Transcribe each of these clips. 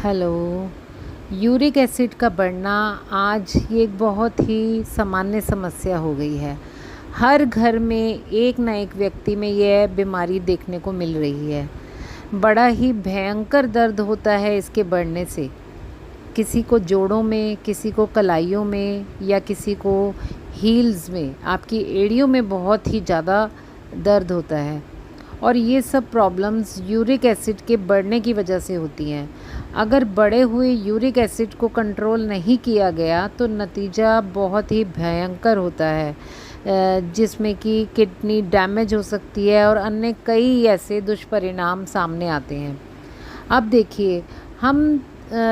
Hello. Uric acid का बढ़ना आज ये एक बहुत ही सामान्य समस्या हो गई है। हर घर में एक ना एक व्यक्ति में यह बीमारी देखने को मिल रही है। बड़ा ही भयंकर दर्द होता है इसके बढ़ने से। किसी को जोड़ों में, किसी को कलाइयों में या किसी को हील्स में, आपकी एड़ियों में बहुत ही ज़्यादा दर्द होता है। और ये सब प्रॉब्लम्स यूरिक एसिड के बढ़ने की वजह से होती हैं। अगर बढ़े हुए यूरिक एसिड को कंट्रोल नहीं किया गया तो नतीजा बहुत ही भयंकर होता है, जिसमें कि किडनी डैमेज हो सकती है और अन्य कई ऐसे दुष्परिणाम सामने आते हैं। अब देखिए, हम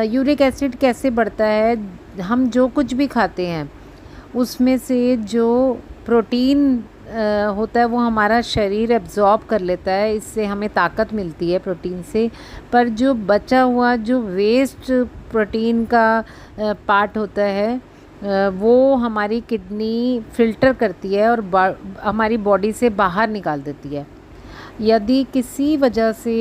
यूरिक एसिड कैसे बढ़ता है। हम जो कुछ भी खाते हैं उसमें से जो प्रोटीन होता है वो हमारा शरीर एब्ज़ॉर्ब कर लेता है, इससे हमें ताकत मिलती है प्रोटीन से। पर जो बचा हुआ जो वेस्ट प्रोटीन का पार्ट होता है वो हमारी किडनी फ़िल्टर करती है और हमारी बॉडी से बाहर निकाल देती है। यदि किसी वजह से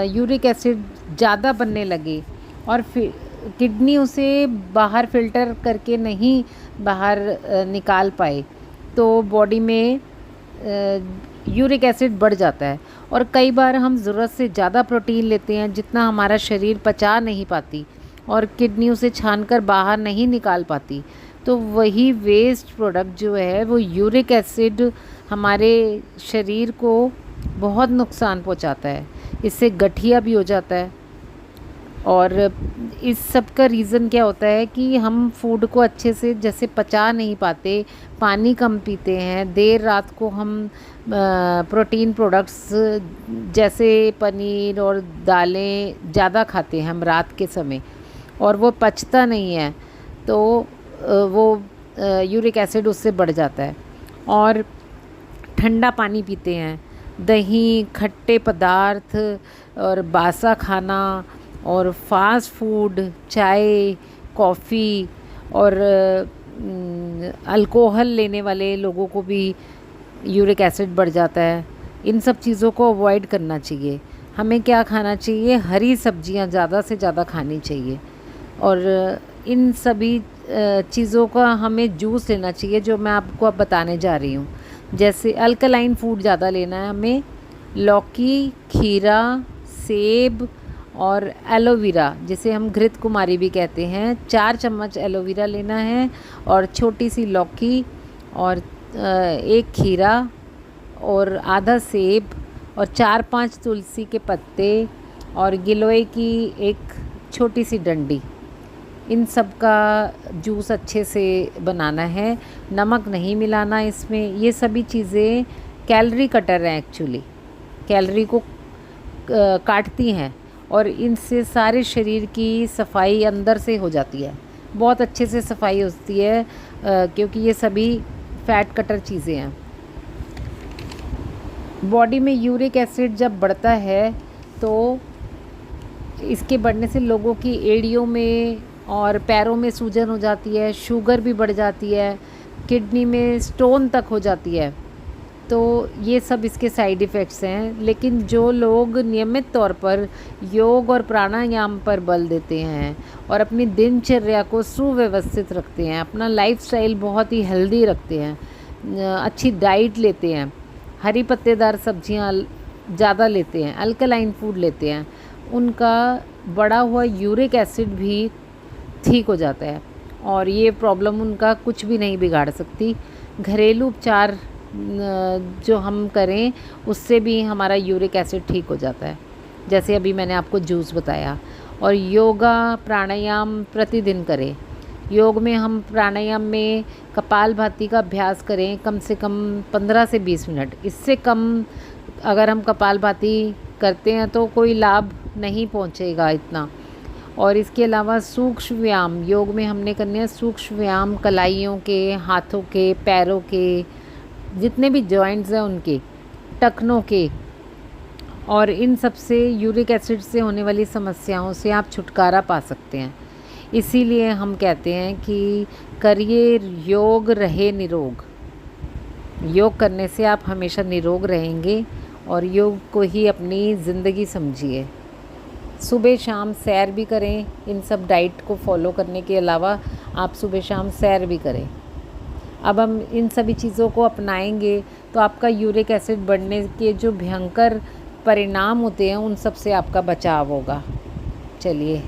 यूरिक एसिड ज़्यादा बनने लगे और फिर किडनी उसे बाहर फ़िल्टर करके नहीं बाहर निकाल पाए तो बॉडी में यूरिक एसिड बढ़ जाता है। और कई बार हम ज़रूरत से ज़्यादा प्रोटीन लेते हैं जितना हमारा शरीर पचा नहीं पाती और किडनी उसे छानकर बाहर नहीं निकाल पाती, तो वही वेस्ट प्रोडक्ट जो है वो यूरिक एसिड हमारे शरीर को बहुत नुकसान पहुंचाता है। इससे गठिया भी हो जाता है। और इस सब का रीज़न क्या होता है कि हम फूड को अच्छे से जैसे पचा नहीं पाते, पानी कम पीते हैं, देर रात को हम प्रोटीन प्रोडक्ट्स जैसे पनीर और दालें ज़्यादा खाते हैं हम रात के समय और वो पचता नहीं है, तो वो यूरिक एसिड उससे बढ़ जाता है। और ठंडा पानी पीते हैं, दही, खट्टे पदार्थ और बासा खाना और फास्ट फूड, चाय, कॉफ़ी और अल्कोहल लेने वाले लोगों को भी यूरिक एसिड बढ़ जाता है। इन सब चीज़ों को अवॉइड करना चाहिए। हमें क्या खाना चाहिए? हरी सब्जियां ज़्यादा से ज़्यादा खानी चाहिए। और इन सभी चीज़ों का हमें जूस लेना चाहिए जो मैं आपको अब बताने जा रही हूँ। जैसे अल्कलाइन फूड ज़्यादा लेना है हमें। लौकी, खीरा, सेब और एलोवेरा, जिसे हम घृत कुमारी भी कहते हैं, 4 चम्मच एलोवेरा लेना है और छोटी सी लौकी और एक खीरा और आधा सेब और 4-5 तुलसी के पत्ते और गिलोय की एक छोटी सी डंडी। इन सब का जूस अच्छे से बनाना है, नमक नहीं मिलाना इसमें। ये सभी चीज़ें कैलोरी कटर हैं, एक्चुअली कैलोरी को काटती हैं और इनसे सारे शरीर की सफाई अंदर से हो जाती है, बहुत अच्छे से सफाई होती है, क्योंकि ये सभी फैट कटर चीज़ें हैं। बॉडी में यूरिक एसिड जब बढ़ता है तो इसके बढ़ने से लोगों की एड़ियों में और पैरों में सूजन हो जाती है, शुगर भी बढ़ जाती है, किडनी में स्टोन तक हो जाती है। तो ये सब इसके साइड इफ़ेक्ट्स हैं। लेकिन जो लोग नियमित तौर पर योग और प्राणायाम पर बल देते हैं और अपनी दिनचर्या को सुव्यवस्थित रखते हैं, अपना लाइफस्टाइल बहुत ही हेल्दी रखते हैं, अच्छी डाइट लेते हैं, हरी पत्तेदार सब्जियां ज़्यादा लेते हैं, अल्कलाइन फूड लेते हैं, उनका बढ़ा हुआ यूरिक एसिड भी ठीक हो जाता है और ये प्रॉब्लम उनका कुछ भी नहीं बिगाड़ सकती। घरेलू उपचार जो हम करें उससे भी हमारा यूरिक एसिड ठीक हो जाता है, जैसे अभी मैंने आपको जूस बताया। और योगा प्राणायाम प्रतिदिन करें। योग में हम प्राणायाम में कपालभाति का अभ्यास करें कम से कम 15 से 20 मिनट। इससे कम अगर हम कपालभाति करते हैं तो कोई लाभ नहीं पहुंचेगा इतना। और इसके अलावा सूक्ष्म व्यायाम योग में हमने करने हैं। सूक्ष्म व्यायाम कलाइयों के, हाथों के, पैरों के, जितने भी जॉइंट्स हैं उनके, टखनों के, और इन सब से यूरिक एसिड से होने वाली समस्याओं से आप छुटकारा पा सकते हैं। इसीलिए हम कहते हैं कि करिए योग, रहे निरोग। योग करने से आप हमेशा निरोग रहेंगे और योग को ही अपनी ज़िंदगी समझिए। सुबह शाम सैर भी करें। इन सब डाइट को फॉलो करने के अलावा आप सुबह शाम सैर भी करें। अब हम इन सभी चीज़ों को अपनाएंगे तो आपका यूरिक एसिड बढ़ने के जो भयंकर परिणाम होते हैं उन सब से आपका बचाव होगा। चलिए,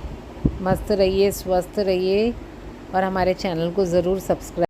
मस्त रहिए, स्वस्थ रहिए और हमारे चैनल को ज़रूर सब्सक्राइब